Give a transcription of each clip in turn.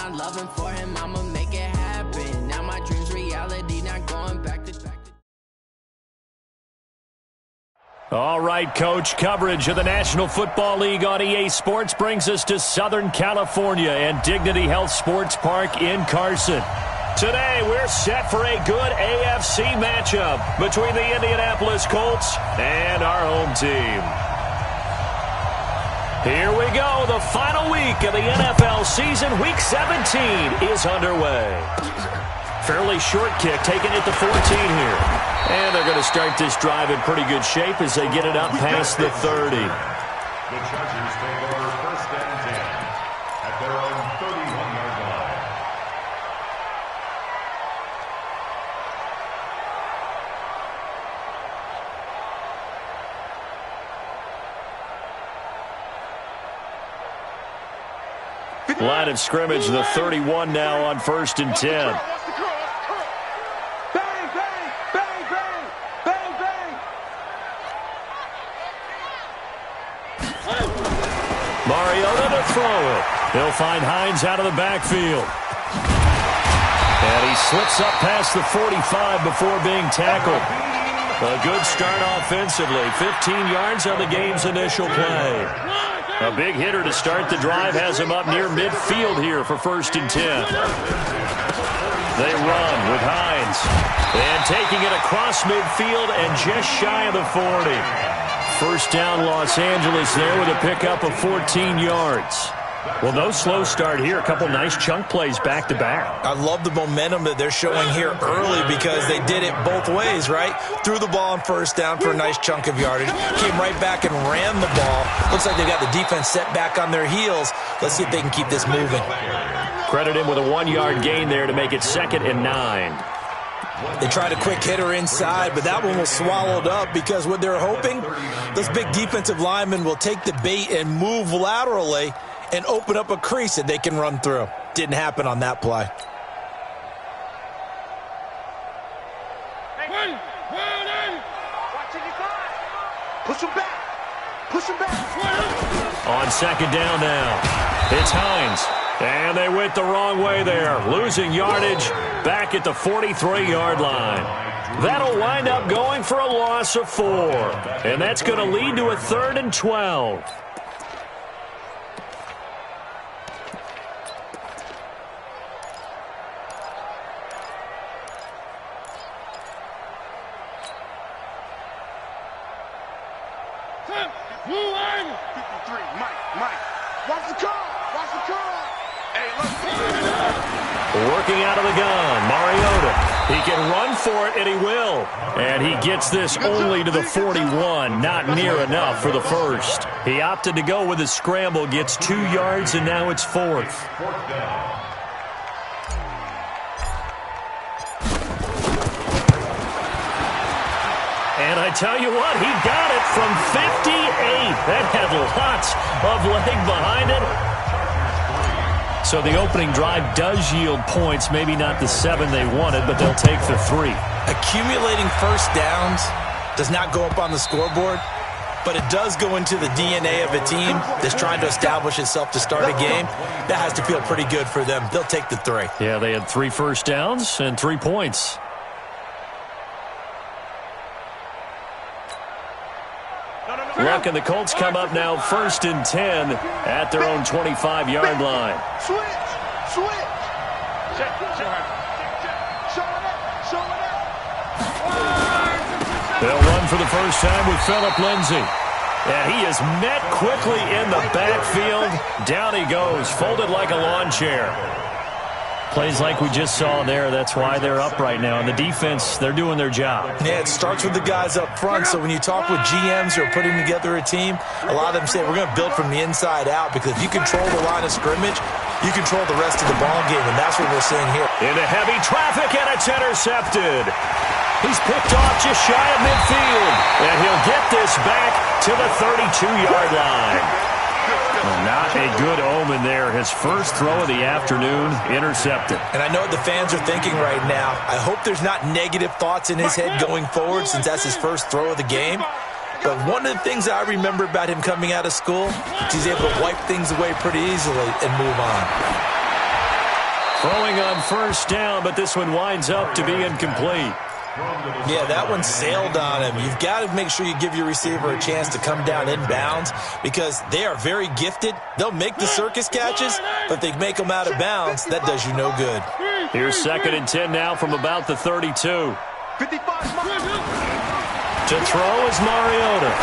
my loving for him, I'ma make it happen. Now my dreams reality, not going back to back. All right, Coach, coverage of the National Football League on EA Sports brings us to Southern California and Dignity Health Sports Park in Carson. Today, we're set for a good AFC matchup between the Indianapolis Colts and our home team. Here we go. The final week of the NFL season, Week 17, is underway. Fairly short kick, taking it to 14 here. And they're going to start this drive in pretty good shape as they get it up past the 30. The Chargers take over first and 10 at their own 31-yard line. Line of scrimmage, the 31 now on first and 10. Mariota to throw it. He'll find Hines out of the backfield. And he slips up past the 45 before being tackled. A good start offensively. 15 yards on the game's initial play. A big hitter to start the drive has him up near midfield here for first and 10. They run with Hines. And taking it across midfield and just shy of the 40. First down, Los Angeles there with a pickup of 14 yards. Well, no slow start here. A couple nice chunk plays back-to-back. I love the momentum that they're showing here early because they did it both ways, right? Threw the ball on first down for a nice chunk of yardage. Came right back and ran the ball. Looks like they've got the defense set back on their heels. Let's see if they can keep this moving. Credit him with a 1-yard gain there to make it 2nd and 9. They tried a quick hitter inside, but that one was swallowed up because what they're hoping, those big defensive linemen will take the bait and move laterally and open up a crease that they can run through. Didn't happen on that play. Push him back. Push him back. On second down now, it's Hines. And they went the wrong way there, losing yardage back at the 43-yard line. That'll wind up going for a loss of 4. And that's going to lead to a 3rd and 12. Working out of the gun, Mariota. He can run for it, and he will. And he gets this only to the 41, not near enough for the first. He opted to go with a scramble, gets 2 yards, and now it's 4th. And I tell you what, he got it from 58. That had lots of leg behind it. So the opening drive does yield points, maybe not the 7 they wanted, but they'll take the 3. Accumulating first downs does not go up on the scoreboard, but it does go into the DNA of a team that's trying to establish itself to start a game. That has to feel pretty good for them. They'll take the 3. Yeah, they had 3 first downs and 3 points. Luck and the Colts come up now first and 10 at their own 25-yard line. Switch. They'll run for the first time with Phillip Lindsay. And he is met quickly in the backfield. Down he goes, folded like a lawn chair. Plays like we just saw there. That's why they're up right now. And the defense, they're doing their job. Yeah, it starts with the guys up front. So when you talk with GMs who are putting together a team, a lot of them say we're going to build from the inside out because if you control the line of scrimmage, you control the rest of the ball game, and that's what we're seeing here. Into heavy traffic, and it's intercepted. He's picked off just shy of midfield, and he'll get this back to the 32-yard line. Not a good omen there. His first throw of the afternoon, intercepted. And I know what the fans are thinking right now. I hope there's not negative thoughts in his head going forward since that's his first throw of the game. But one of the things I remember about him coming out of school is he's able to wipe things away pretty easily and move on. Throwing on first down, but this one winds up to be incomplete. Yeah, that one sailed on him. You've got to make sure you give your receiver a chance to come down inbounds because they are very gifted. They'll make the circus catches, but if they make them out of bounds, that does you no good. Here's 2nd and 10 now from about the 32. 55. To throw is Mariota.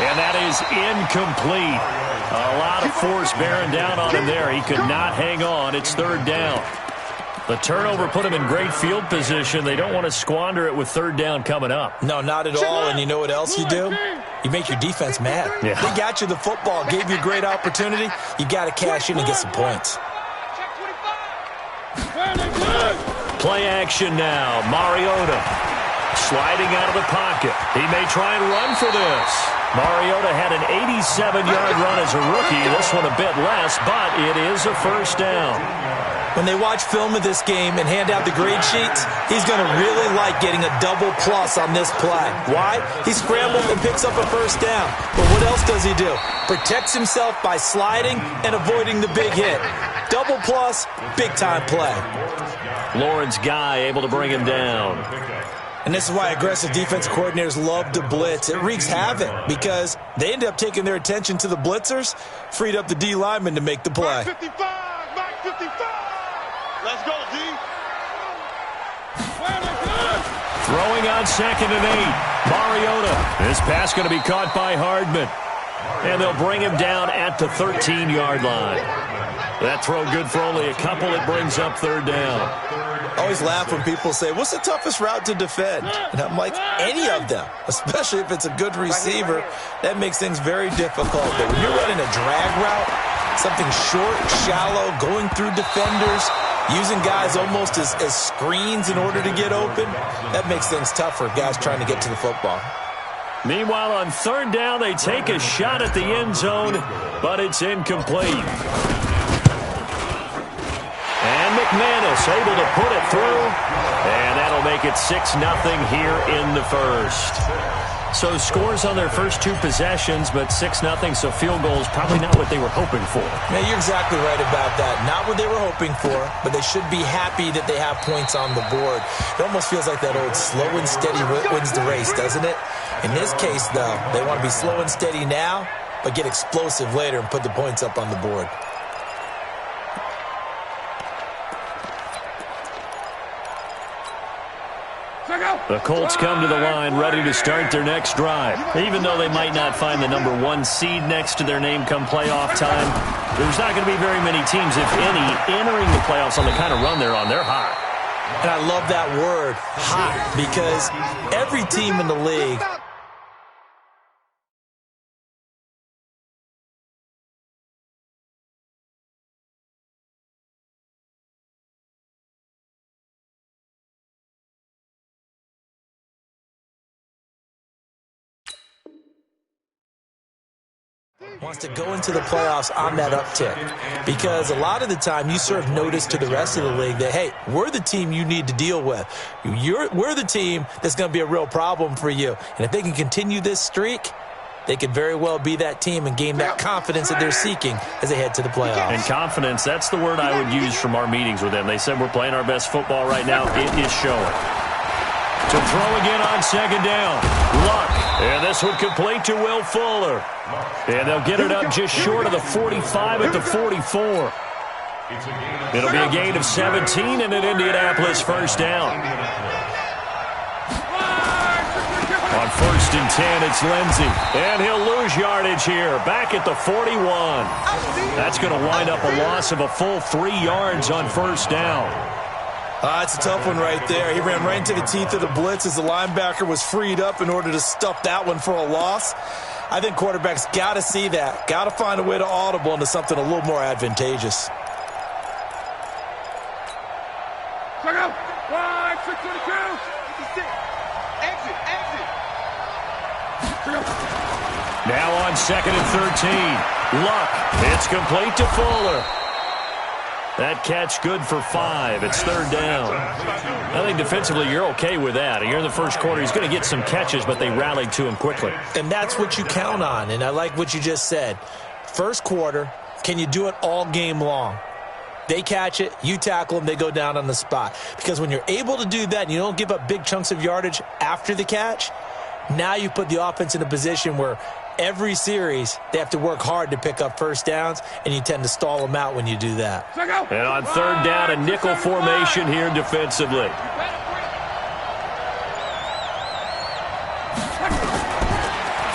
And that is incomplete. A lot of force bearing down on him there. He could not hang on. It's 3rd down. The turnover put him in great field position. They don't want to squander it with 3rd down coming up. No, not at all. And you know what else you do? You make your defense mad. Yeah. They got you the football, gave you a great opportunity. You got to cash in and get some points. Play action now. Mariota sliding out of the pocket. He may try and run for this. Mariota had an 87-yard run as a rookie. This one a bit less, but it is a 1st down. When they watch film of this game and hand out the grade sheets, he's going to really like getting a double plus on this play. Why? He scrambles and picks up a 1st down. But what else does he do? Protects himself by sliding and avoiding the big hit. Double plus, big-time play. Lawrence Guy able to bring him down. And this is why aggressive defense coordinators love to blitz. It wreaks havoc because they end up taking their attention to the blitzers, freed up the D lineman to make the play. 55. Mike 55. Let's go, D. Throwing on 2nd and 8. Mariota. This pass going to be caught by Hardman. And they'll bring him down at the 13-yard line. That throw good for only a couple. It brings up 3rd down. I always laugh when people say, what's the toughest route to defend? And I'm like, any of them, especially if it's a good receiver. That makes things very difficult. But when you're running a drag route, something short, shallow, going through defenders, using guys almost as screens in order to get open, that makes things tough for guys trying to get to the football. Meanwhile, on 3rd down, they take a shot at the end zone, but it's incomplete. And McManus able to put it through, and that'll make it 6-0 here in the 1st. So scores on their first 2 possessions, but 6-0, so field goal is probably not what they were hoping for. Yeah, you're exactly right about that. Not what they were hoping for, but they should be happy that they have points on the board. It almost feels like that old slow and steady wins the race, doesn't it? In this case, though, they want to be slow and steady now, but get explosive later and put the points up on the board. The Colts come to the line ready to start their next drive. Even though they might not find the number 1 seed next to their name come playoff time, there's not going to be very many teams, if any, entering the playoffs on the kind of run they're on. They're hot. And I love that word, hot, because every team in the league wants to go into the playoffs on that uptick, because a lot of the time you serve notice to the rest of the league that, hey, we're the team you need to deal with. We're the team that's going to be a real problem for you. And if they can continue this streak, they could very well be that team and gain that confidence that they're seeking as they head to the playoffs. And confidence, that's the word I would use from our meetings with them. They said we're playing our best football right now. It is showing. To throw again on 2nd down. Luck. And this one complete to Will Fuller. And they'll get it up just short of the 45 at the 44. It'll be a gain of 17 and an Indianapolis 1st down. On 1st and 10, it's Lindsey. And he'll lose yardage here. Back at the 41. That's going to wind up a loss of a full 3 yards on 1st down. It's a tough one right there. He ran right into the teeth of the blitz as the linebacker was freed up in order to stuff that one for a loss. I think quarterbacks got to see that. Got to find a way to audible into something a little more advantageous. Check out. 622. Exit. Now on 2nd and 13. Luck. It's complete to Fuller. That catch good for 5. It's 3rd down. I think defensively you're okay with that. You're in the first quarter. He's going to get some catches, but they rallied to him quickly. And that's what you count on, and I like what you just said. First quarter, can you do it all game long? They catch it, you tackle them, they go down on the spot. Because when you're able to do that and you don't give up big chunks of yardage after the catch, now you put the offense in a position where every series they have to work hard to pick up first downs, and you tend to stall them out when you do that. And on third down, a nickel formation here defensively.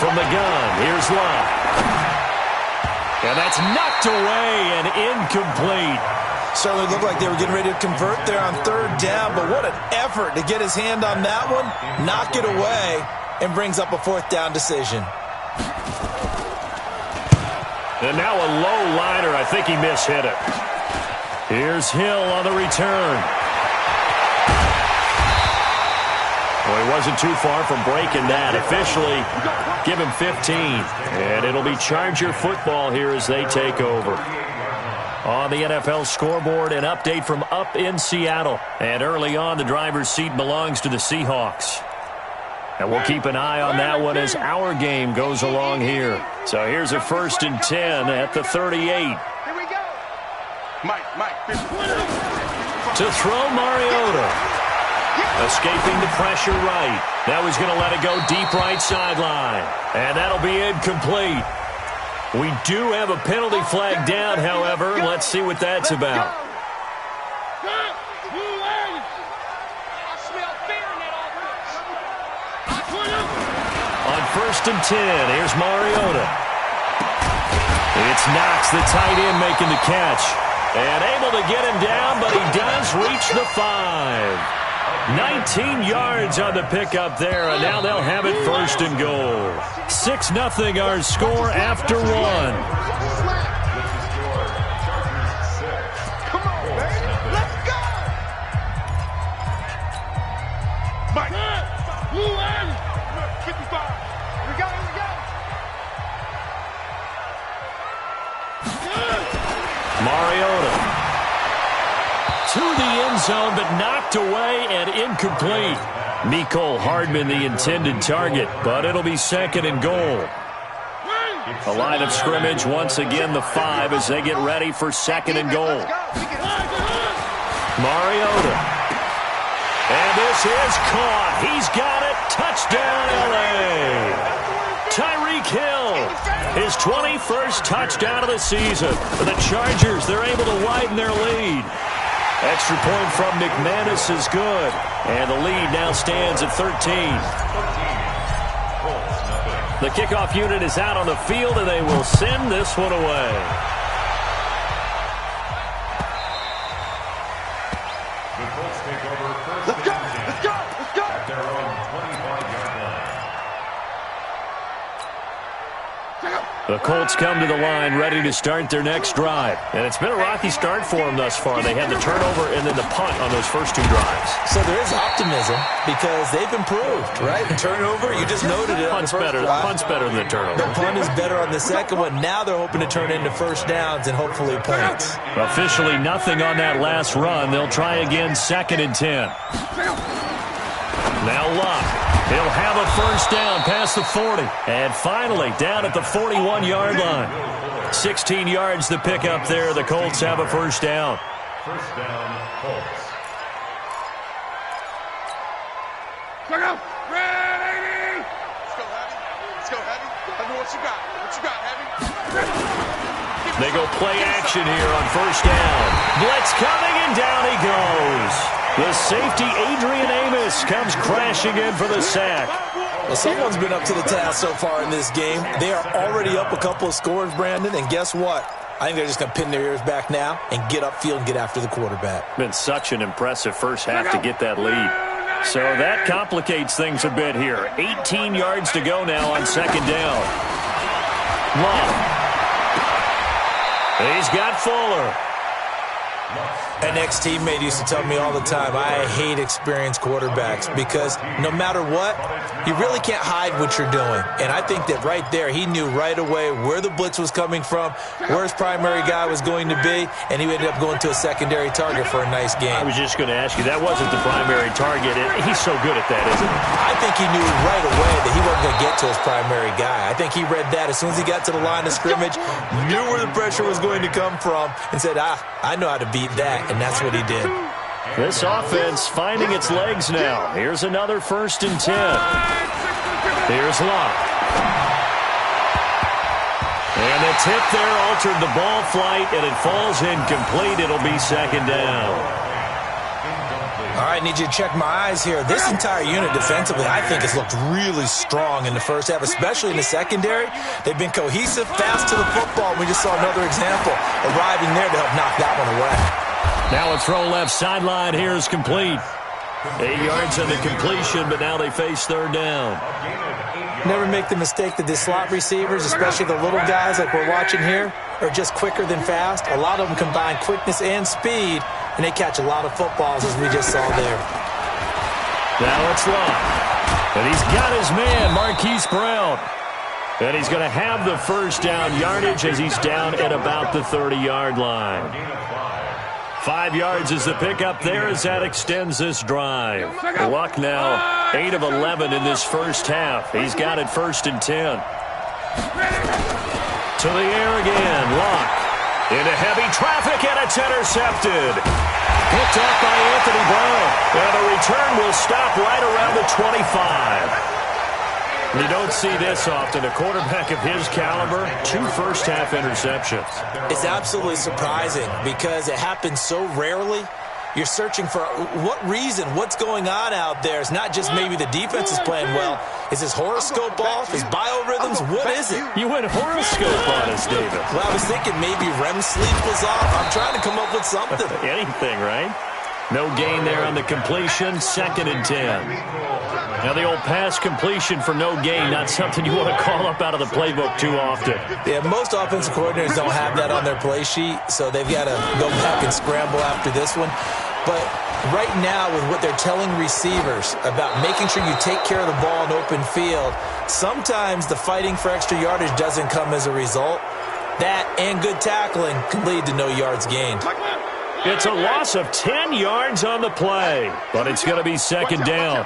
From the gun, here's Love. And that's knocked away and incomplete. Certainly looked like they were getting ready to convert there on third down, but what an effort to get his hand on that one, knock it away, and brings up a fourth down decision. And now a low liner. I think he mishit it. Here's Hill on the return. Well, he wasn't too far from breaking that. Officially, give him 15. And it'll be Charger football here as they take over. On the NFL scoreboard, an update from up in Seattle. And early on, the driver's seat belongs to the Seahawks. And we'll keep an eye on that one as our game goes along here. So here's a 1st and 10 at the 38. Here we go. Mike. To throw Mariota. Escaping the pressure right. Now he's going to let it go deep right sideline. And that'll be incomplete. We do have a penalty flag down, however. Let's see what that's about. On 1st and 10, here's Mariota. It's Knox, the tight end, making the catch. And able to get him down, but he does reach the 5. 19 yards on the pickup there, and now they'll have it 1st and goal. 6-0 our score after 1. Come on, baby. Let's go. Mike. 55. Here we go. Mariota to the end zone, but knocked away and incomplete. Mecole Hardman, the intended target, but it'll be 2nd and goal. A line of scrimmage, once again the 5 as they get ready for 2nd and goal. Mariota. And this is caught. He's got it. Touchdown, L.A. Tyreek Hill, his 21st touchdown of the season. For the Chargers, they're able to widen their lead. Extra point from McManus is good. And the lead now stands at 13. The kickoff unit is out on the field, and they will send this one away. The Colts take over 1st and 10 at their own 25-yard line. The Colts come to the line ready to start their next drive. And it's been a rocky start for them thus far. They had the turnover and then the punt on those first 2 drives. So there is optimism because they've improved, right? Turnover, you just noted it. Punt's better than the turnover. The punt is better on the second one. Now they're hoping to turn into first downs and hopefully points. Officially nothing on that last run. They'll try again 2nd and 10. Now Luck. He'll have a first down past the 40. And finally, down at the 41-yard line. 16 yards to pick up there. The Colts have a first down. First down, Colts. Ready? Let's go, Heavy. Heavy, what you got? Heavy? They go play action here on first down. Blitz coming, and down he goes. The safety, Adrian Amos, comes crashing in for the sack. Well, someone's been up to the task so far in this game. They are already up a couple of scores, Brandon, and guess what? I think they're just going to pin their ears back now and get upfield and get after the quarterback. Been such an impressive first half to get that lead. So that complicates things a bit here. 18 yards to go now on 2nd down. Love. He's got Fuller. An ex-teammate used to tell me all the time, I hate experienced quarterbacks because no matter what, you really can't hide what you're doing. And I think that right there, he knew right away where the blitz was coming from, where his primary guy was going to be, and he ended up going to a secondary target for a nice game. I was just going to ask you, that wasn't the primary target. He's so good at that, isn't he? I think he knew right away that he wasn't going to get to his primary guy. I think he read that as soon as he got to the line of scrimmage, knew where the pressure was going to come from, and said, I know how to beat that, and that's what he did. This offense finding its legs now. Here's another 1st and 10. Here's Locke. And the tip there altered the ball flight, and it falls incomplete. It'll be 2nd down. All right, need you to check my eyes here. This entire unit defensively, I think, has looked really strong in the first half, especially in the secondary. They've been cohesive, fast to the football. We just saw another example arriving there to help knock that one away. Now a throw left sideline here is complete. 8 yards on the completion, but now they face 3rd down. Never make the mistake that the slot receivers, especially the little guys like we're watching here, are just quicker than fast. A lot of them combine quickness and speed, and they catch a lot of footballs, as we just saw there. Now it's Locke. And he's got his man, Marquise Brown. And he's going to have the 1st down yardage as he's down at about the 30-yard line. 5 yards is the pickup there as that extends this drive. Luck now 8 of 11 in this first half. He's got it 1st and 10. To the air again. Luck into heavy traffic, and it's intercepted. Picked off by Anthony Brown. And the return will stop right around the 25. You don't see this often. A quarterback of his caliber, 2 first-half interceptions. It's absolutely surprising because it happens so rarely. You're searching for what reason, what's going on out there. It's not just maybe the defense is playing well. Is his horoscope off? His biorhythms? What is it? You went horoscope on us, David. Well, I was thinking maybe REM sleep was off. I'm trying to come up with something. Anything, right? No gain there on the completion, 2nd and 10. Now the old pass completion for no gain, not something you want to call up out of the playbook too often. Yeah, most offensive coordinators don't have that on their play sheet, so they've got to go back and scramble after this one. But right now, with what they're telling receivers about making sure you take care of the ball in open field, sometimes the fighting for extra yardage doesn't come as a result. That and good tackling can lead to no yards gained. It's a loss of 10 yards on the play, but it's going to be 2nd down.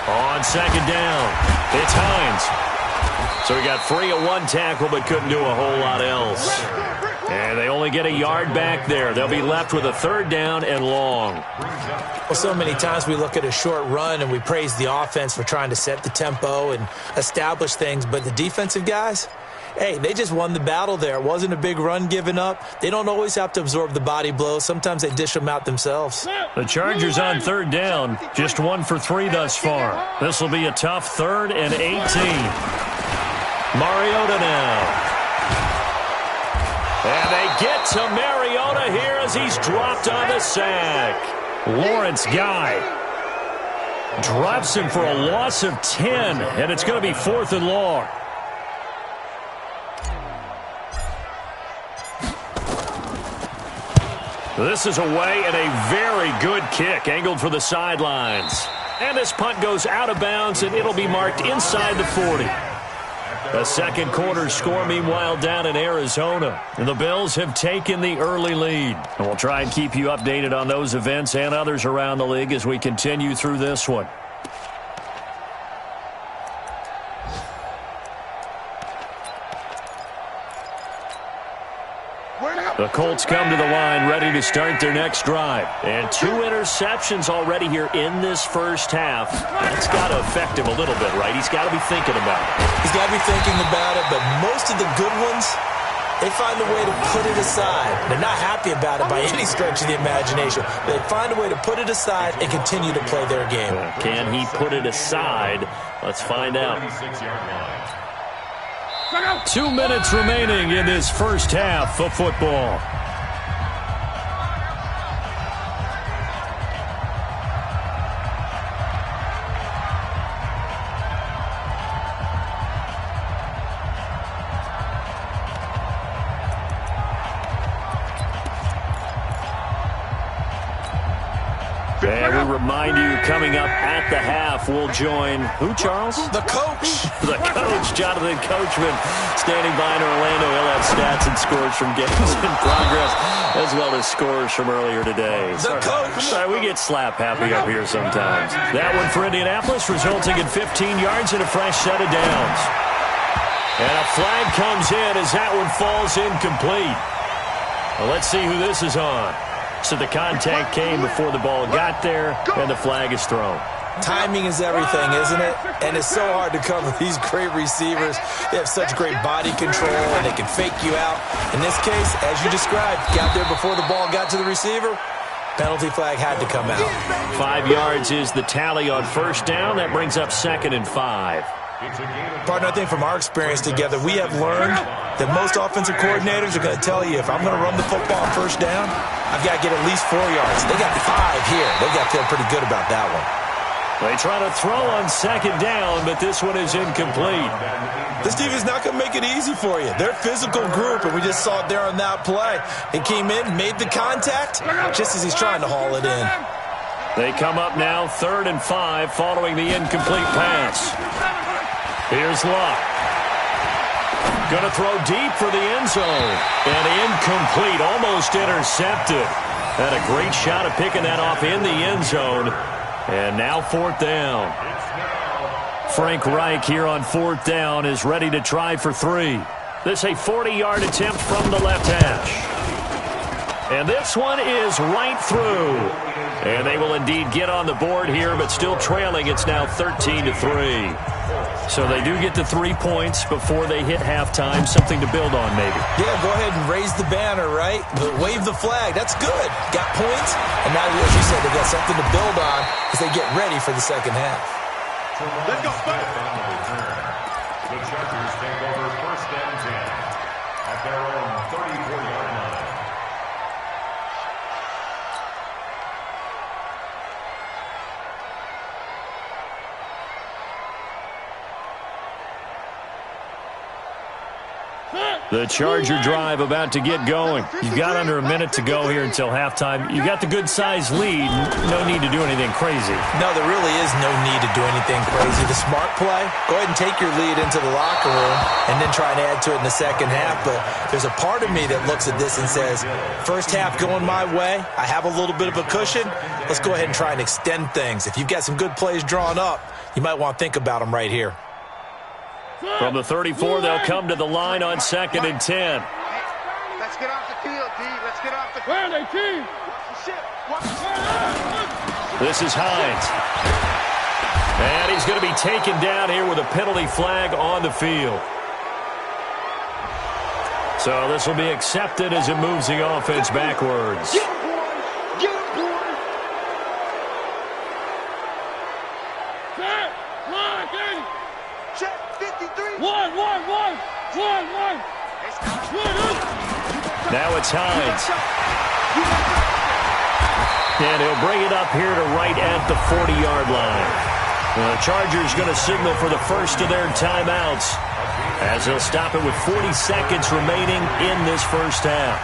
On 2nd down, it's Hines. So he got free of 1 tackle, but couldn't do a whole lot else. And they only get a yard back there. They'll be left with a 3rd down and long. Well, so many times we look at a short run and we praise the offense for trying to set the tempo and establish things, but the defensive guys, hey, they just won the battle there. It wasn't a big run given up. They don't always have to absorb the body blows. Sometimes they dish them out themselves. The Chargers on 3rd down, just 1 for 3 thus far. This will be a tough 3rd and 18. Mariota now. And they get to Mariota here as he's dropped on the sack. Lawrence Guy drops him for a loss of 10, and it's going to be 4th and long. This is away and a very good kick angled for the sidelines. And this punt goes out of bounds, and it'll be marked inside the 40. A second quarter score, meanwhile, down in Arizona. And the Bills have taken the early lead. And we'll try and keep you updated on those events and others around the league as we continue through this one. The Colts come to the line ready to start their next drive. And 2 interceptions already here in this first half. That's got to affect him a little bit, right? He's got to be thinking about it. He's got to be thinking about it, but most of the good ones, they find a way to put it aside. They're not happy about it by any stretch of the imagination. They find a way to put it aside and continue to play their game. Can he put it aside? Let's find out. 2 minutes remaining in this first half of football. And we remind you, coming up at the half, we'll join who, Charles? The coach. The coach, Jonathan Coachman, standing by in Orlando. He'll have stats and scores from games in progress, as well as scores from earlier today. The coach. Sorry, we get slap happy up here sometimes. That one for Indianapolis, resulting in 15 yards and a fresh set of downs. And a flag comes in as that one falls incomplete. Well, let's see who this is on. So the contact came before the ball got there, and the flag is thrown. Timing is everything, isn't it? And it's so hard to cover these great receivers. They have such great body control, and they can fake you out. In this case, as you described, got there before the ball got to the receiver. Penalty flag had to come out. 5 yards is the tally on first down. That brings up 2nd and 5. Partner, I think from our experience together, we have learned that most offensive coordinators are going to tell you, if I'm going to run the football on first down, I've got to get at least 4 yards. They got 5 here. They got to feel pretty good about that one. They try to throw on 2nd down, but this one is incomplete. This team is not going to make it easy for you. They're a physical group, and we just saw it there on that play. He came in, made the contact, just as he's trying to haul it in. They come up now 3rd and 5 following the incomplete pass. Here's Luck. Going to throw deep for the end zone. And incomplete, almost intercepted. Had a great shot at picking that off in the end zone. And now 4th down. Frank Reich here on 4th down is ready to try for 3. This is a 40-yard attempt from the left hash. And this one is right through. And they will indeed get on the board here, but still trailing. It's now 13-3. So they do get the 3 points before they hit halftime. Something to build on, maybe. Yeah, go ahead and raise the banner, right? But wave the flag. That's good. Got points. And now, as you said, they've got something to build on as they get ready for the second half. Let's go. The Chargers take over 1st and 10 at their own 34-yard line. The Charger drive about to get going. You've got under a minute to go here until halftime. You've got the good-sized lead. No need to do anything crazy. No, there really is no need to do anything crazy. The smart play, go ahead and take your lead into the locker room and then try and add to it in the second half. But there's a part of me that looks at this and says, first half going my way, I have a little bit of a cushion. Let's go ahead and try and extend things. If you've got some good plays drawn up, you might want to think about them right here. From the 34, they'll come to the line on 2nd and 10. Let's get off the field, D. Let's get off the field. Where are they, team? This is Hines. And he's going to be taken down here with a penalty flag on the field. So this will be accepted as it moves the offense backwards. Now it's Hines. And he'll bring it up here to right at the 40-yard line. The Chargers going to signal for the first of their timeouts as they'll stop it with 40 seconds remaining in this first half.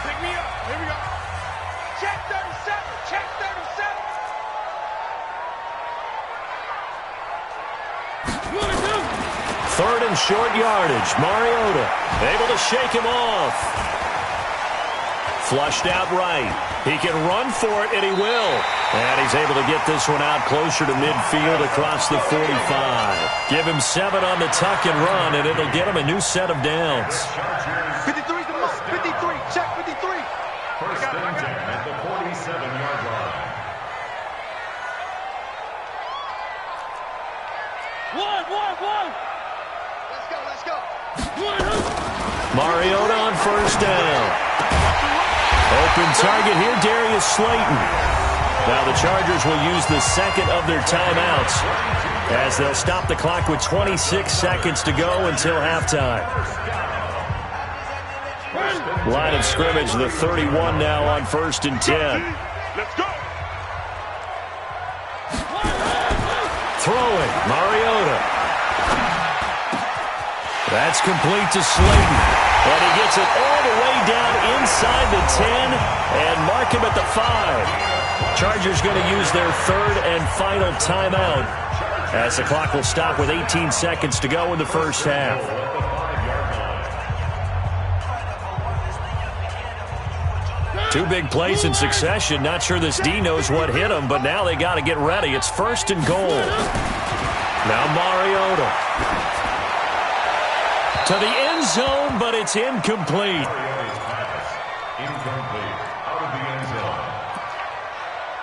Pick me up. Here we go. Check 37. Check 37. 3rd and short yardage. Mariota able to shake him off. Flushed out right. He can run for it, and he will. And he's able to get this one out closer to midfield across the 45. Give him 7 on the tuck and run, and it'll get him a new set of downs. 53 the most. 53. Check 53. 1st and 10 at the 47-yard line. One. Let's go. Mariota on first down. Open target here, Darius Slayton. Now the Chargers will use the second of their timeouts as they'll stop the clock with 26 seconds to go until halftime. Line of scrimmage, the 31 now on 1st and 10. Let's go. Throwing, Mariota. That's complete to Slayton. And he gets it all the way down inside the 10 and mark him at the 5. Chargers going to use their 3rd and final timeout as the clock will stop with 18 seconds to go in the first half. Two big plays in succession. Not sure this D knows what hit him, but now they got to get ready. It's 1st and goal. Now Mariota. To the end zone, but it's incomplete. Mariota's pass, incomplete, out of the end zone.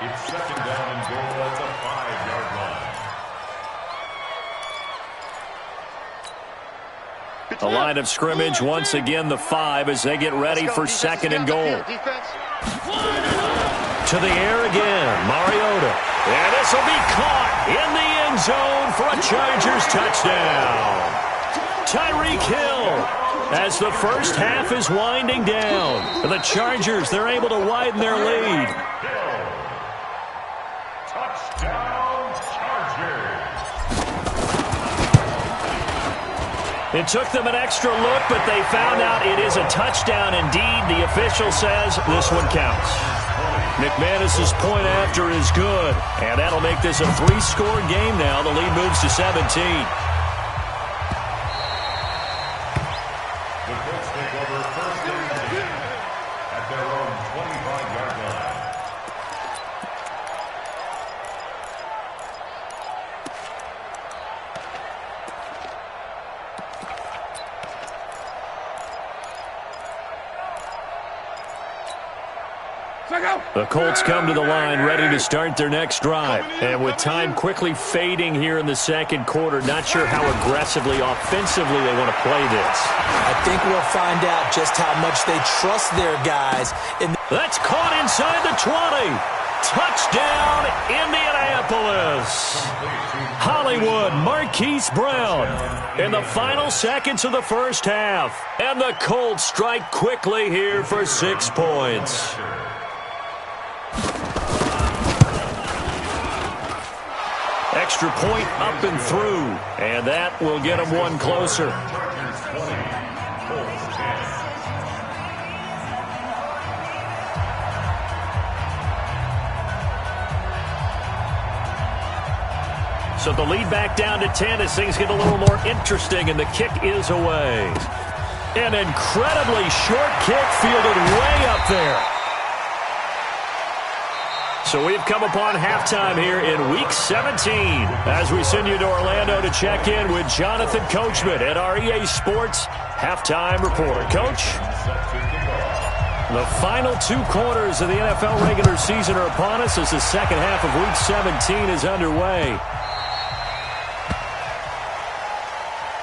It's second down and goal at the 5-yard line. The line of scrimmage once again the 5 as they get ready for second and goal. To the air again, Mariota. And this will be caught in the end zone for a Chargers touchdown. Tyreek Hill as the first half is winding down. The Chargers, they're able to widen their lead. Touchdown, Chargers. It took them an extra look, but they found out it is a touchdown indeed. The official says this one counts. McManus's point after is good, and that'll make this a 3-score game now. The lead moves to 17. The Colts take over first and 10 at their own 25-yard line. The Colts come to the line ready to start their next drive. And with time quickly fading here in the second quarter, not sure how aggressively, offensively they want to play this. I think we'll find out just how much they trust their guys. That's caught inside the 20. Touchdown, Indianapolis. Hollywood Marquise Brown in the final seconds of the first half. And the Colts strike quickly here for 6 points. Extra point up and through, and that will get them one closer. So the lead back down to 10 as things get a little more interesting, and the kick is away. An incredibly short kick fielded way up there. So we've come upon halftime here in Week 17 as we send you to Orlando to check in with Jonathan Coachman at our EA Sports Halftime Report. Coach, the final 2 quarters of the NFL regular season are upon us as the second half of Week 17 is underway.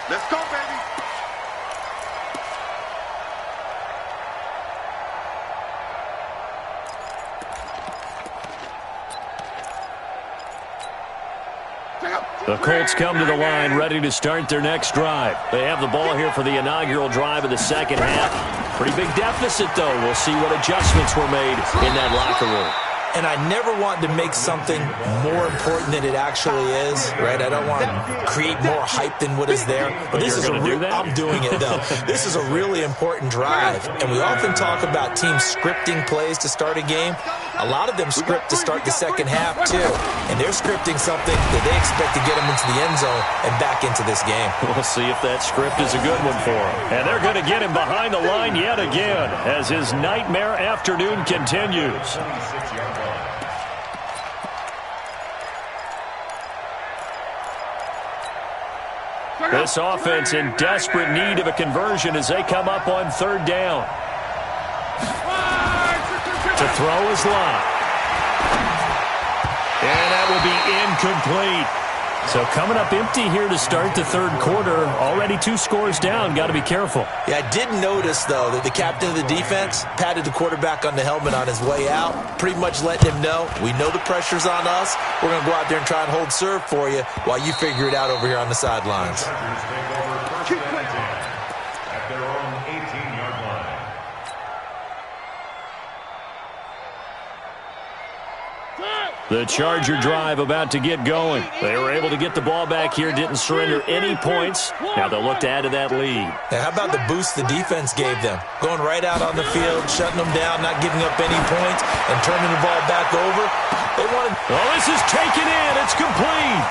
Let's go, baby. The Colts come to the line ready to start their next drive. They have the ball here for the inaugural drive of the second half. Pretty big deficit, though. We'll see what adjustments were made in that locker room. And I never want to make something more important than it actually is, right? I don't want to create more hype than what is there. But this is I'm doing it, though. This is a really important drive. And we often talk about teams scripting plays to start a game. A lot of them script to start the second half, too. And they're scripting something that they expect to get them into the end zone and back into this game. We'll see if that script is a good one for him. And they're going to get him behind the line yet again as his nightmare afternoon continues. This offense in desperate need of a conversion as they come up on third down. To throw is Lott. And that will be incomplete. So coming up empty here to start the third quarter. Already 2 scores down. Got to be careful. Yeah, I did notice, though, that the captain of the defense patted the quarterback on the helmet on his way out, pretty much letting him know, we know the pressure's on us. We're going to go out there and try and hold serve for you while you figure it out over here on the sidelines. At their own 18-yard line. The Charger drive about to get going. They were able to get the ball back here, didn't surrender any points. Now they'll look to add to that lead. Now, how about the boost the defense gave them? Going right out on the field, shutting them down, not giving up any points, and turning the ball back over. They wanted. Well, this is taken in. It's complete.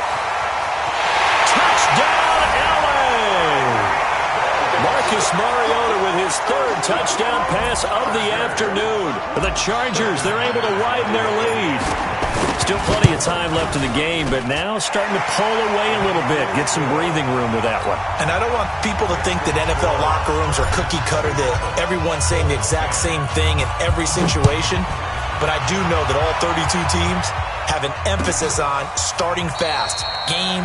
Touchdown, LA! Marcus Mariota with his 3rd touchdown pass of the afternoon. The Chargers, they're able to widen their lead. Still plenty of time left in the game, but now starting to pull away a little bit. Get some breathing room with that one. And I don't want people to think that NFL locker rooms are cookie cutter, that everyone's saying the exact same thing in every situation. But I do know that all 32 teams have an emphasis on starting fast. Game,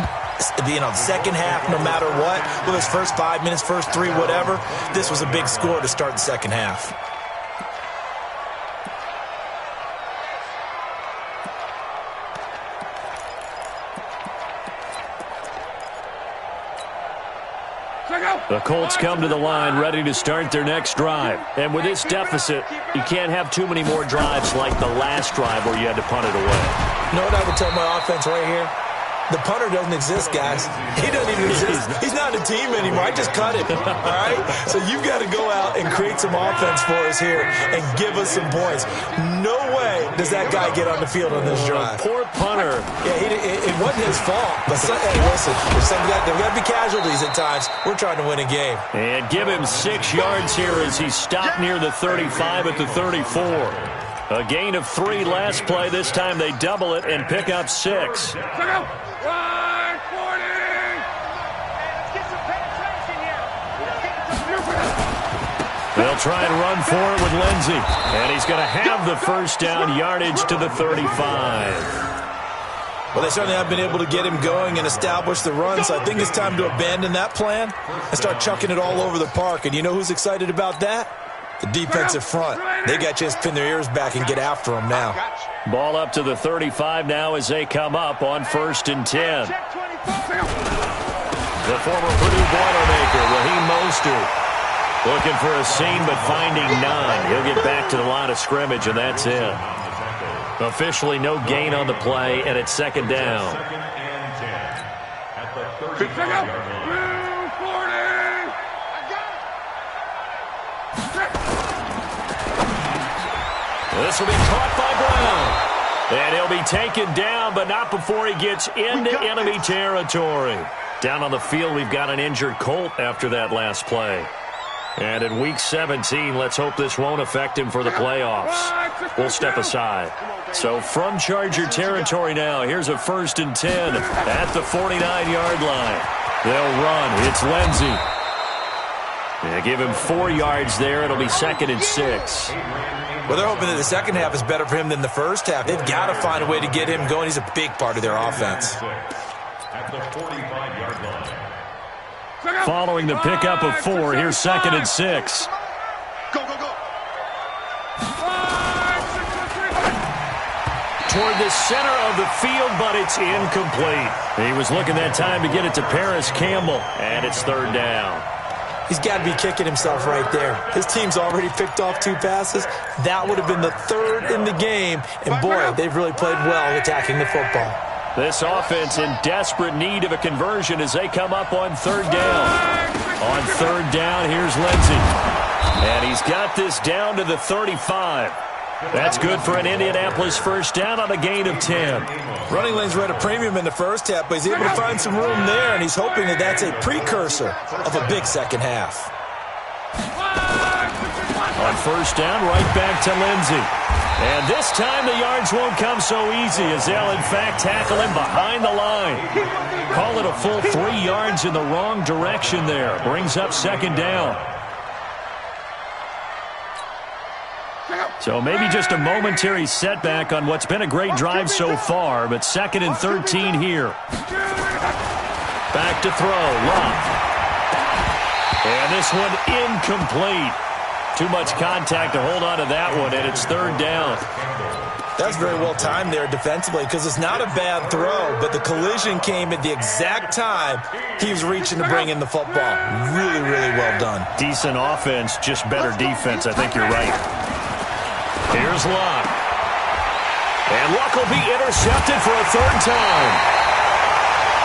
second half, no matter what. Whether it's first 5 minutes, first 3, whatever. This was a big score to start the second half. The Colts come to the line ready to start their next drive. And with this deficit, you can't have too many more drives like the last drive where you had to punt it away. You know what I would tell my offense right here? The punter doesn't exist, guys. He doesn't even exist. He's not a team anymore. I just cut him, all right? So you've got to go out and create some offense for us here and give us some points. No way does that guy get on the field on this drive. Poor punter. Yeah, it wasn't his fault. But, hey, listen, there's got to be casualties at times. We're trying to win a game. And give him 6 yards here as he stopped near the 35 at the 34. A gain of 3 last play. This time they double it and pick up 6. They'll try and run for it with Lindsey. And he's going to have the first down, yardage to the 35. Well, they certainly have been able to get him going and establish the run, so I think it's time to abandon that plan and start chucking it all over the park. And you know who's excited about that? The defensive front. They got to just pin their ears back and get after him now. Ball up to the 35 now as they come up on 1st and 10. The former Purdue Boilermaker, Raheem Mostert, looking for a seam but finding none. He'll get back to the line of scrimmage, and that's it. Officially no gain on the play, and it's 2nd down. This will be caught by Brown. And he'll be taken down, but not before he gets into enemy territory. Down on the field, we've got an injured Colt after that last play. And in Week 17, let's hope this won't affect him for the playoffs. We'll step aside. So from Charger territory now, here's a 1st and 10 at the 49-yard line. They'll run. It's Lindsey. They give him 4 yards there. It'll be 2nd and 6. Well, they're hoping that the second half is better for him than the first half. They've got to find a way to get him going. He's a big part of their offense. At the 45-yard line. Following the pickup of 4, here's 2nd and 6. Go, go, go. Toward the center of the field, but it's incomplete. He was looking that time to get it to Paris Campbell, and it's 3rd down. He's got to be kicking himself right there. His team's already picked off 2 passes. That would have been the 3rd in the game. And, boy, they've really played well attacking the football. This offense in desperate need of a conversion as they come up on 3rd down. On 3rd down, here's Lindsey. And he's got this down to the 35. That's good for an Indianapolis first down on a gain of 10. Running lanes were at a premium in the first half, but he's able to find some room there, and he's hoping that that's a precursor of a big second half. On 1st down, right back to Lindsey. And this time the yards won't come so easy as they'll, in fact, tackle him behind the line. Call it a full 3 yards in the wrong direction there. Brings up 2nd down. So maybe just a momentary setback on what's been a great drive so far, but 2nd and 13 here. Back to throw, Love. And this one incomplete. Too much contact to hold on to that one, and it's 3rd down. That's very well timed there defensively because it's not a bad throw, but the collision came at the exact time he was reaching to bring in the football. Really, really well done. Decent offense, just better defense. I think you're right. Here's Luck. And Luck will be intercepted for a 3rd time.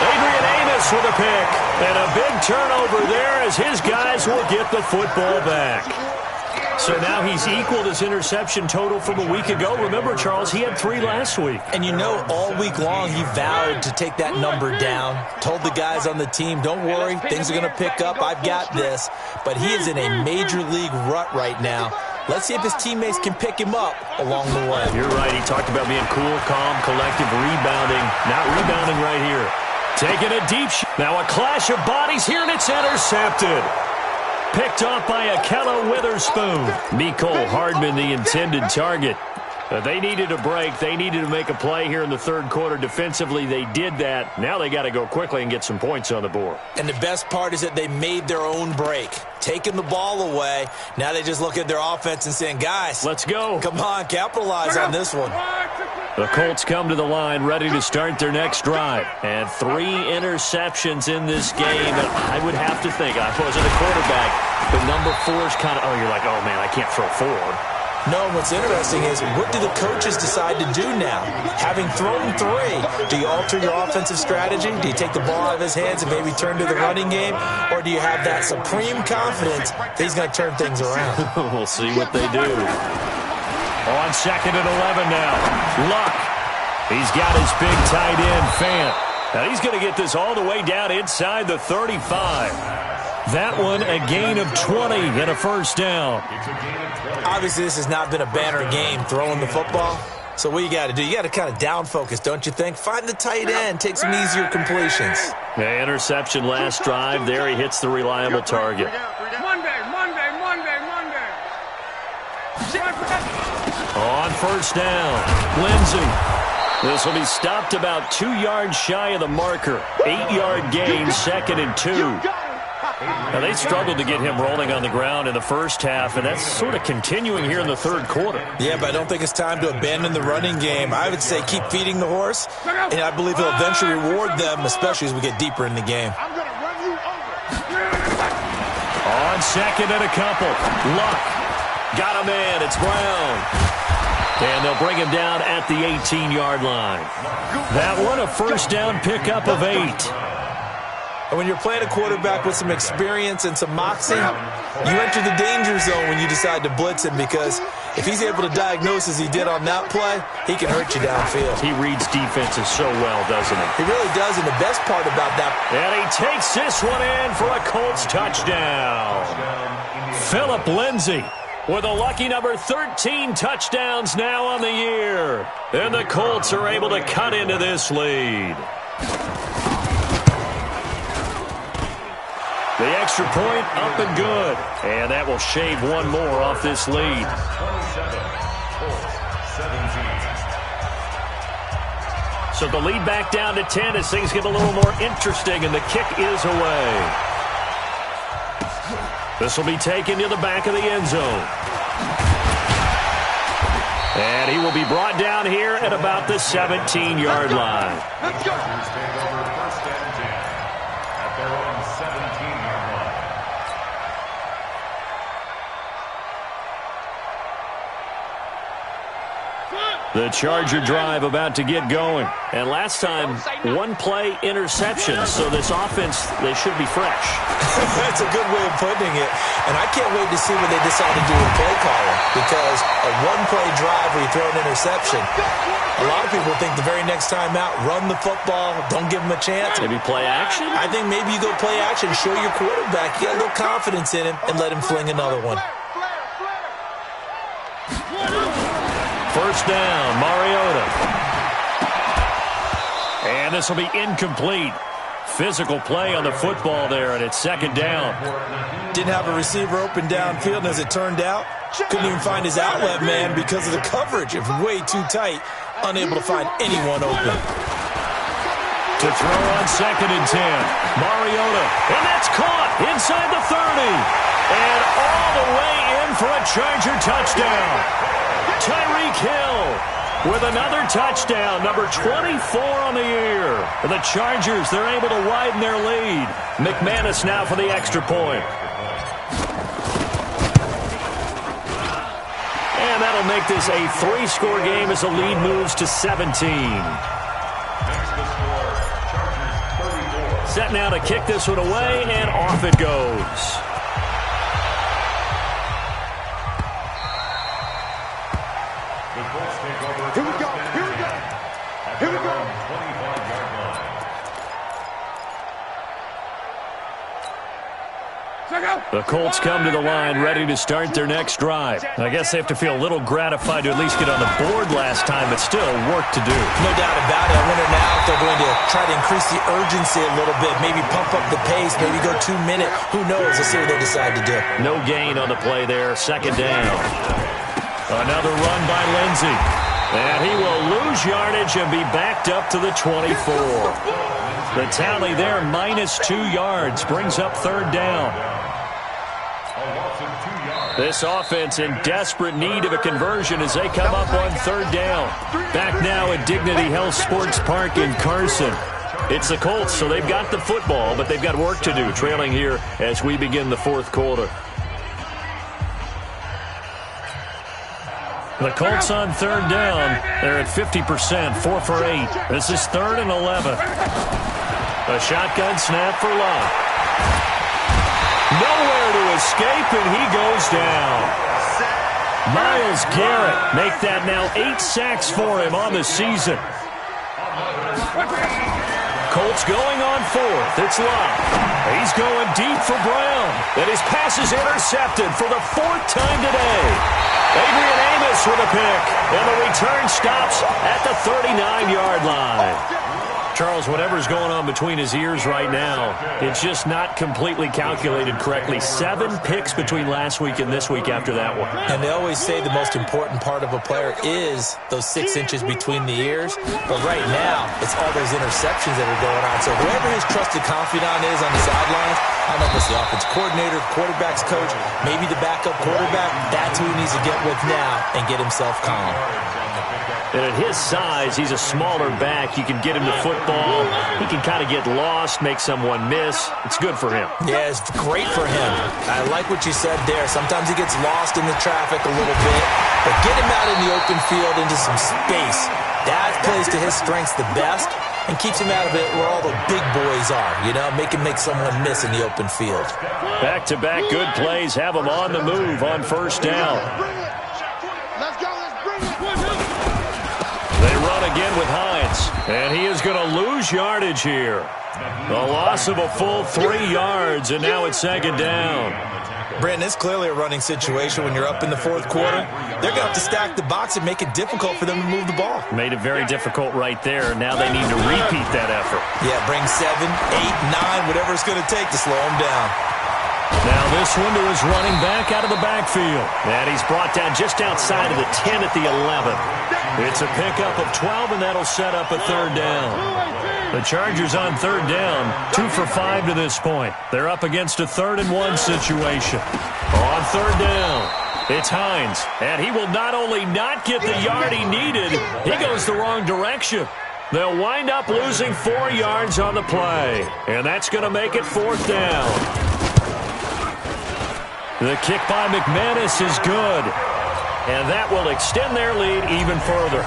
Adrian Amos with a pick. And a big turnover there as his guys will get the football back. So now he's equaled his interception total from a week ago. Remember, Charles, he had 3 last week. And you know, all week long he vowed to take that number down. Told the guys on the team, don't worry, things are going to pick up. I've got this. But he is in a major league rut right now. Let's see if his teammates can pick him up along the way. You're right. He talked about being cool, calm, collective, rebounding. Not rebounding right here. Taking a deep shot. Now a clash of bodies here, and it's intercepted. Picked off by Ahkello Witherspoon. Mecole Hardman, the intended target. They needed a break. They needed to make a play here in the third quarter. Defensively, they did that. Now they got to go quickly and get some points on the board. And the best part is that they made their own break. Taking the ball away. Now they just look at their offense and saying, guys, let's go. Come on, capitalize on this one. The Colts come to the line ready to start their next drive. And 3 interceptions in this game. And I would have to think, I wasn't a quarterback, but number 4 is kind of, you're like, oh, man, I can't throw 4. No, what's interesting is, what do the coaches decide to do now? Having thrown 3, do you alter your offensive strategy? Do you take the ball out of his hands and maybe turn to the running game? Or do you have that supreme confidence that he's going to turn things around? We'll see what they do. On 2nd and 11 now. Luck. He's got his big tight end, Fant. Now he's going to get this all the way down inside the 35. That one a gain of 20 and a first down. Obviously, this has not been a banner game throwing the football. So what you got to do, you got to kind of down focus, don't you think? Find the tight end, take some easier completions. Yeah, interception last drive. There he hits the reliable target. Monday. On first down, Lindsey. This will be stopped about 2 yards shy of the marker. 8-yard gain, 2nd and 2. Now, they struggled to get him rolling on the ground in the first half, and that's sort of continuing here in the third quarter. Yeah, but I don't think it's time to abandon the running game. I would say keep feeding the horse, and I believe he'll eventually reward them, especially as we get deeper in the game. I'm going to run you over. On 2nd and a couple. Luck. Got him in. It's Brown. And they'll bring him down at the 18-yard line. That one a first down pickup of 8. And when you're playing a quarterback with some experience and some moxie, you enter the danger zone when you decide to blitz him, because if he's able to diagnose as he did on that play, he can hurt you downfield. He reads defenses so well, doesn't he? He really does, and the best part about that... And he takes this one in for a Colts touchdown. Phillip Lindsay with a lucky number 13 touchdowns now on the year. And the Colts are able to cut into this lead. The extra point up and good. And that will shave one more off this lead. 27, So the lead back down to 10 as things get a little more interesting, and the kick is away. This will be taken to the back of the end zone. And he will be brought down here at about the 17-yard line. Let's go. take over 1st and 10 at their own 17-yard line. The Charger drive about to get going. And last time, 1-play interception. So this offense, they should be fresh. That's a good way of putting it. And I can't wait to see what they decide to do with play calling, because a 1-play drive where you throw an interception, a lot of people think the very next time out, run the football, don't give them a chance. Maybe play action? I think maybe you go play action, show your quarterback, get a little confidence in him, and let him fling another one. First down, Mariota. And this will be incomplete. Physical play on the football there, and it's 2nd down. Didn't have a receiver open downfield, and as it turned out, couldn't even find his outlet man because of the coverage. It was way too tight, unable to find anyone open. To throw on 2nd and 10. Mariota, and that's caught inside the 30. And all the way in for a Charger touchdown. Tyreek Hill with another touchdown, number 24 on the year. The Chargers, they're able to widen their lead. McManus now for the extra point. And that'll make this a 3-score game as the lead moves to 17. Next to score, Chargers 34. Set now to kick this one away, and off it goes. Here we go. Here we go. Here we go. 25-yard line. Check out. The Colts come to the line ready to start their next drive. I guess they have to feel a little gratified to at least get on the board last time, but still work to do. No doubt about it. I wonder now if they're going to try to increase the urgency a little bit, maybe pump up the pace, maybe go 2 minute. Who knows? Let's see what they decide to do. No gain on the play there. Second down. Another run by Lindsey. And he will lose yardage and be backed up to the 24. The tally there, -2 yards, brings up third down. This offense in desperate need of a conversion as they come up on third down. Back now at Dignity Health Sports Park in Carson. It's the Colts, so they've got the football, but they've got work to do, trailing here as we begin the fourth quarter. The Colts on third down. They're at 50%, 4 for 8. This is 3rd and 11. A shotgun snap for Love. Nowhere to escape, and he goes down. Myles Garrett make that now 8 sacks for him on the season. Colts going on 4th. It's Love. He's going deep for Brown. And his pass is intercepted for the 4th time today. Adrian Amos with a pick. And the return stops at the 39-yard line. Charles, whatever's going on between his ears right now, it's just not completely calculated correctly. 7 picks between last week and this week after that one. And they always say the most important part of a player is those 6 inches between the ears. But right now, it's all those interceptions that are going on. So whoever his trusted confidant is on the sidelines, I don't know if it's the offense coordinator, quarterback's coach, maybe the backup quarterback, that's who he needs to get with now and get himself calm. And at his size, he's a smaller back. You can get him the football. He can kind of get lost, make someone miss. It's good for him. Yeah, it's great for him. I like what you said there. Sometimes he gets lost in the traffic a little bit, but get him out in the open field into some space. That plays to his strengths the best and keeps him out of it where all the big boys are, you know, make him make someone miss in the open field. Back-to-back good plays have him on the move on first down. Let's go. Let's bring it. They run again with Hines, and he is going to lose yardage here. A loss of a full 3 yards, and now it's second down. Brandon, it's clearly a running situation when you're up in the 4th quarter. They're going to have to stack the box and make it difficult for them to move the ball. Made it very difficult right there. Now they need to repeat that effort. Yeah, bring 7, 8, 9, whatever it's going to take to slow them down. Now this one to his running back out of the backfield. And he's brought down just outside of the 10 at the 11. It's a pickup of 12, and that'll set up a third down. The Chargers on third down, 2 for 5 to this point. They're up against a 3rd and 1 situation. On third down, it's Hines. And he will not only not get the yard he needed, he goes the wrong direction. They'll wind up losing 4 yards on the play. And that's going to make it 4th down. The kick by McManus is good. And that will extend their lead even further.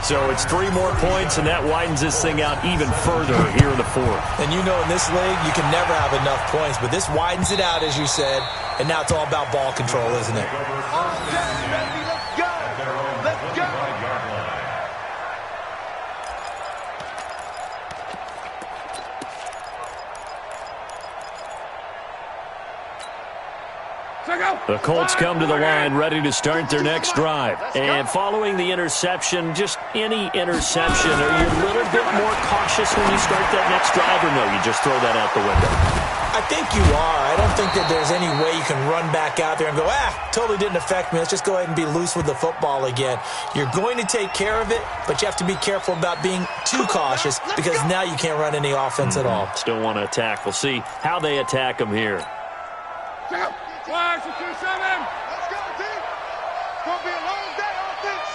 So it's 3 more points, and that widens this thing out even further here in the 4th. And you know in this league, you can never have enough points. But this widens it out, as you said. And now it's all about ball control, isn't it? Let's go. Let's go. The Colts come to the line ready to start their next drive. And following the interception, just any interception, are you a little bit more cautious when you start that next drive, or no, you just throw that out the window? I think you are. I don't think that there's any way you can run back out there and go, totally didn't affect me. Let's just go ahead and be loose with the football again. You're going to take care of it, but you have to be careful about being too cautious because now you can't run any offense at all. Still want to attack. We'll see how they attack them here. Let's go, team. It's going to be a long day offense.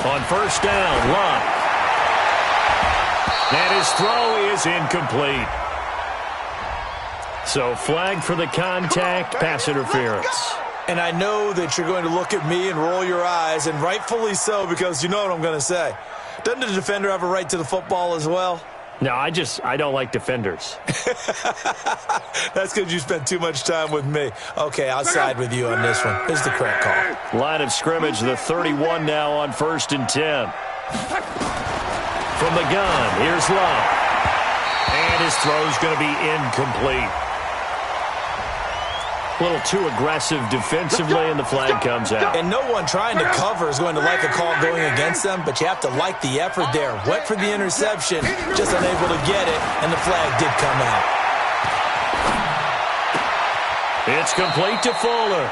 On first down, Love. And his throw is incomplete. So flag for the contact, pass interference. And I know that you're going to look at me and roll your eyes, and rightfully so, because you know what I'm going to say. Doesn't the defender have a right to the football as well? No, I don't like defenders. That's because you spent too much time with me. Okay, I'll side with you on this one. This is the correct call. Line of scrimmage, the 31 now on 1st and 10. From the gun, here's Love. And his throw's going to be incomplete. A little too aggressive defensively, and the flag comes out. And no one trying to cover is going to like a call going against them, but you have to like the effort there. Went for the interception, just unable to get it, and the flag did come out. It's complete to Fuller.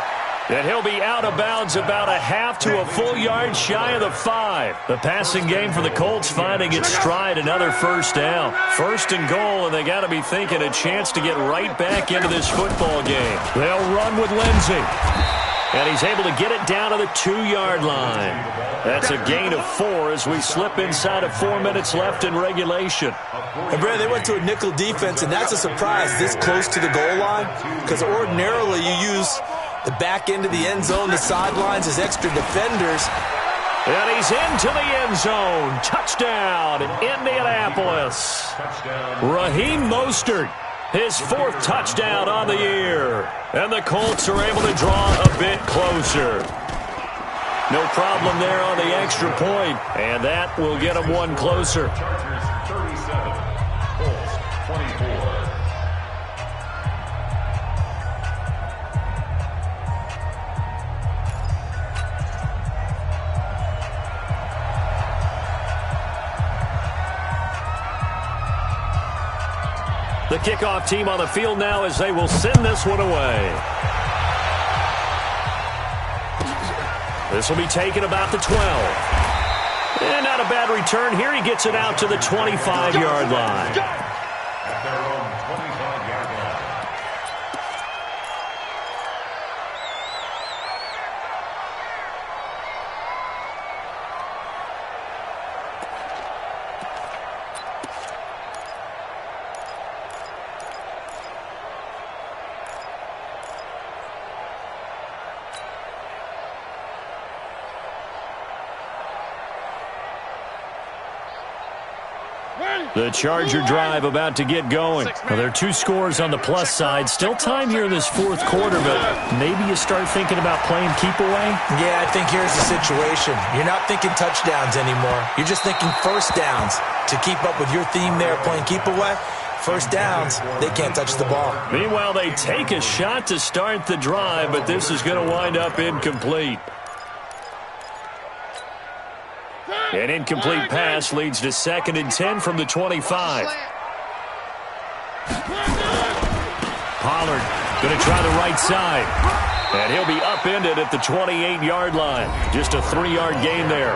And he'll be out of bounds about a half to a full yard shy of the 5. The passing game for the Colts finding its stride, another first down. First and goal, and they got to be thinking a chance to get right back into this football game. They'll run with Lindsey. And he's able to get it down to the 2-yard line. That's a gain of 4 as we slip inside of 4 minutes left in regulation. And Brad, they went to a nickel defense, and that's a surprise this close to the goal line, because ordinarily you use the back end of the end zone, the sidelines as extra defenders. And he's into the end zone. Touchdown, Indianapolis. Raheem Mostert, his 4th touchdown on the year. And the Colts are able to draw a bit closer. No problem there on the extra point, and that will get them one closer. Chargers 37, Colts 24. The kickoff team on the field now as they will send this one away. This will be taken about the 12. And not a bad return here. He gets it out to the 25-yard line. At their own 25-yard line. The Charger drive about to get going. Well, there are 2 scores on the plus side. Still time here in this 4th quarter, but maybe you start thinking about playing keep away? Yeah, I think here's the situation. You're not thinking touchdowns anymore. You're just thinking first downs. To keep up with your theme there, playing keep away, first downs, they can't touch the ball. Meanwhile, they take a shot to start the drive, but this is going to wind up incomplete. An incomplete pass leads to 2nd and 10 from the 25. Pollard going to try the right side. And he'll be upended at the 28-yard line. Just a 3-yard gain there.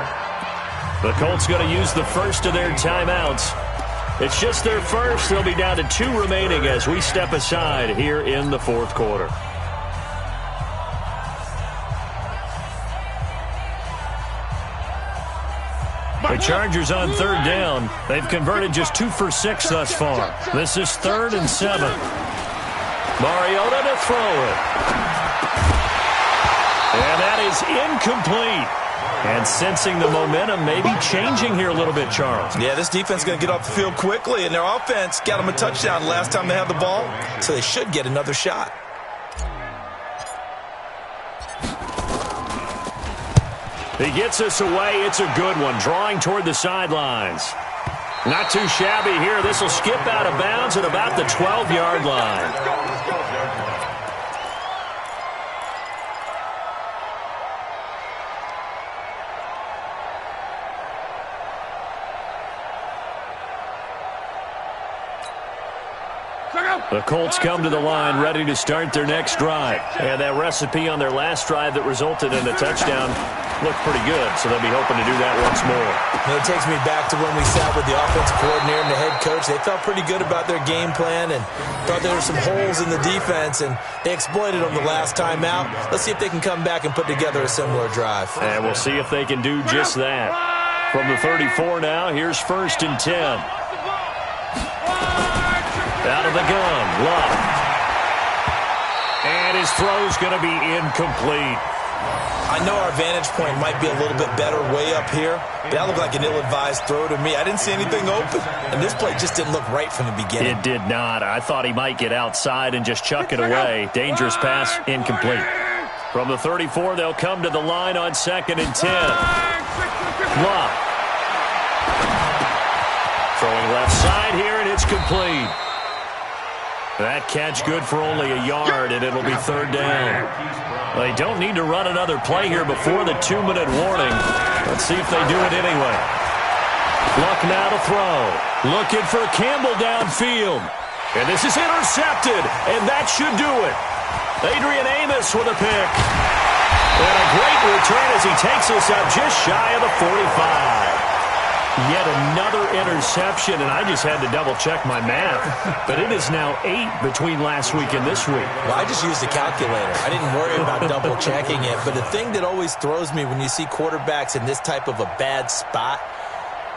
The Colts going to use the first of their timeouts. It's just their first. They'll be down to 2 remaining as we step aside here in the 4th quarter. The Chargers on 3rd down. They've converted just 2 for 6 thus far. This is 3rd and 7. Mariota to throw it. And that is incomplete. And sensing the momentum maybe changing here a little bit, Charles. Yeah, this defense is going to get off the field quickly, and their offense got them a touchdown last time they had the ball, so they should get another shot. He gets us away. It's a good one. Drawing toward the sidelines. Not too shabby here. This will skip out of bounds at about the 12-yard line. The Colts come to the line ready to start their next drive. And that recipe on their last drive that resulted in a touchdown looked pretty good, so they'll be hoping to do that once more. And it takes me back to when we sat with the offensive coordinator and the head coach. They felt pretty good about their game plan and thought there were some holes in the defense, and they exploited them the last time out. Let's see if they can come back and put together a similar drive. And we'll see if they can do just that. From the 34 now, here's 1st and 10. Out of the gun, Love. And his throw's going to be incomplete. I know our vantage point might be a little bit better way up here, but that looked like an ill-advised throw to me. I didn't see anything open, and this play just didn't look right from the beginning. It did not. I thought he might get outside and just chuck it away. Dangerous pass, incomplete. From the 34, they'll come to the line on 2nd and 10. Love. Throwing left side here, and it's complete. That catch good for only a yard, and it'll be third down. They don't need to run another play here before the 2-minute warning. Let's see if they do it anyway. Luck now to throw. Looking for Campbell downfield. And this is intercepted, and that should do it. Adrian Amos with a pick. And a great return as he takes us up just shy of the 45. Yet another interception, and I just had to double-check my math. But it is now 8 between last week and this week. Well, I just used a calculator. I didn't worry about double-checking it. But the thing that always throws me when you see quarterbacks in this type of a bad spot,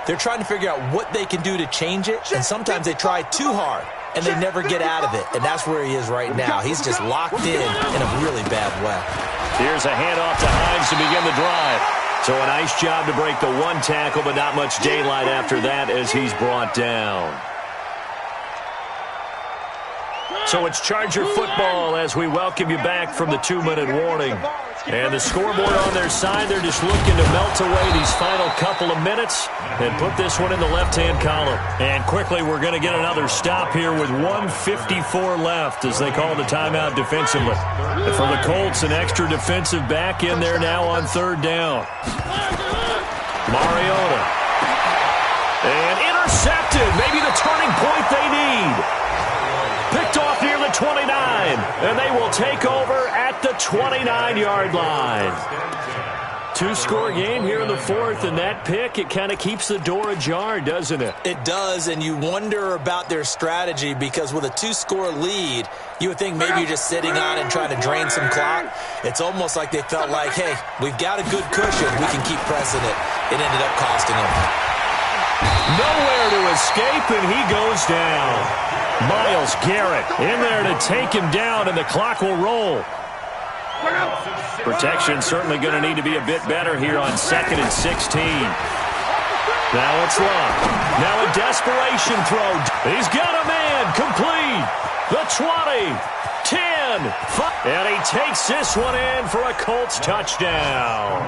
they're trying to figure out what they can do to change it, and sometimes they try too hard, and they never get out of it. And that's where he is right now. He's just locked in a really bad way. Here's a handoff to Hines to begin the drive. So a nice job to break the one tackle, but not much daylight after that as he's brought down. So it's Charger football as we welcome you back from the 2-minute warning. And the scoreboard on their side, they're just looking to melt away these final couple of minutes and put this one in the left-hand column. And quickly, we're going to get another stop here with 1:54 left as they call the timeout defensively. And for the Colts, an extra defensive back in there now on third down. Mariota. And intercepted. Maybe the turning point they need. Picked off near the 29, and they will take over at the 29-yard line. 2-score game here in the fourth, and that pick, it kind of keeps the door ajar, doesn't it? It does, and you wonder about their strategy because with a 2-score lead, you would think maybe you're just sitting on and trying to drain some clock. It's almost like they felt like, hey, we've got a good cushion. We can keep pressing it. It ended up costing them. Nowhere to escape, and he goes down. Myles Garrett in there to take him down, and the clock will roll. Protection certainly going to need to be a bit better here on 2nd and 16. Now it's Love. Now a desperation throw. He's got a man. Complete. The 20. 10. 5. And he takes this one in for a Colts touchdown.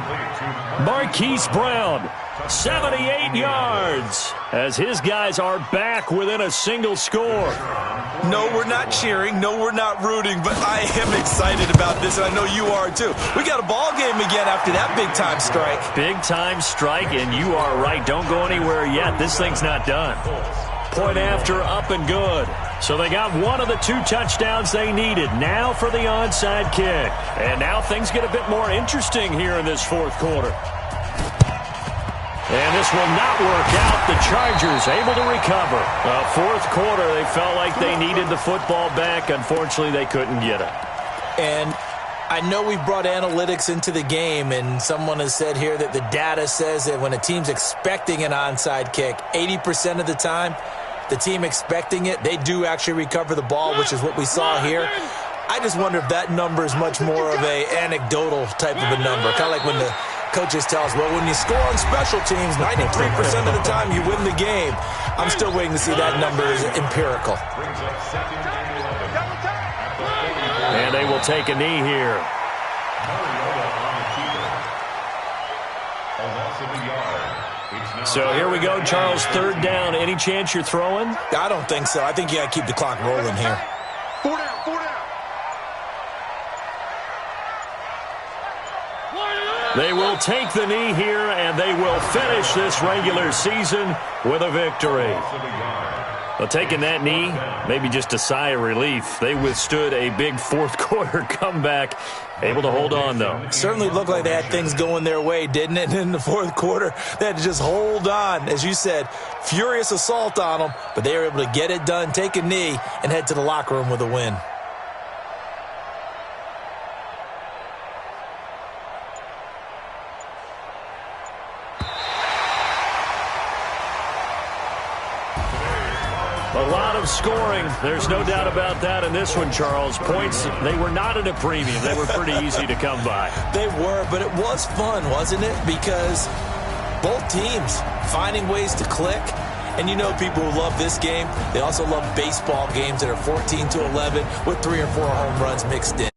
Marquise Brown, 78 yards, as his guys are back within a single score. No, we're not cheering. No, we're not rooting, but I am excited about this, and I know you are too. We got a ball game again after that big-time strike. Big-time strike, and you are right. Don't go anywhere yet. This thing's not done. Point after, up and good. So they got one of the 2 touchdowns they needed. Now for the onside kick. And now things get a bit more interesting here in this fourth quarter. And this will not work out. The Chargers able to recover. Fourth quarter, they felt like they needed the football back. Unfortunately, they couldn't get it. And I know we brought analytics into the game, and someone has said here that the data says that when a team's expecting an onside kick, 80% of the time, the team expecting it, they do actually recover the ball, which is what we saw here. I just wonder if that number is much more of a anecdotal type of a number, kind of like when the coaches tell us, well, when you score on special teams, 93% of the time you win the game. I'm still waiting to see that number is empirical. And they will take a knee here. So here we go, Charles, third down. Any chance you're throwing? I don't think so. I think you got to keep the clock rolling here. 4 down, 4 down. They will take the knee here, and they will finish this regular season with a victory. Well, taking that knee, maybe just a sigh of relief. They withstood a big fourth quarter comeback. Able to hold on, though. Certainly looked like they had things going their way, didn't it? In the fourth quarter, they had to just hold on. As you said, furious assault on them, but they were able to get it done, take a knee, and head to the locker room with a win. A lot of scoring. There's no doubt about that in this one, Charles. Points, they were not at a premium. They were pretty easy to come by. They were, but it was fun, wasn't it? Because both teams finding ways to click. And you know people who love this game, they also love baseball games that are 14-11 with 3 or 4 home runs mixed in.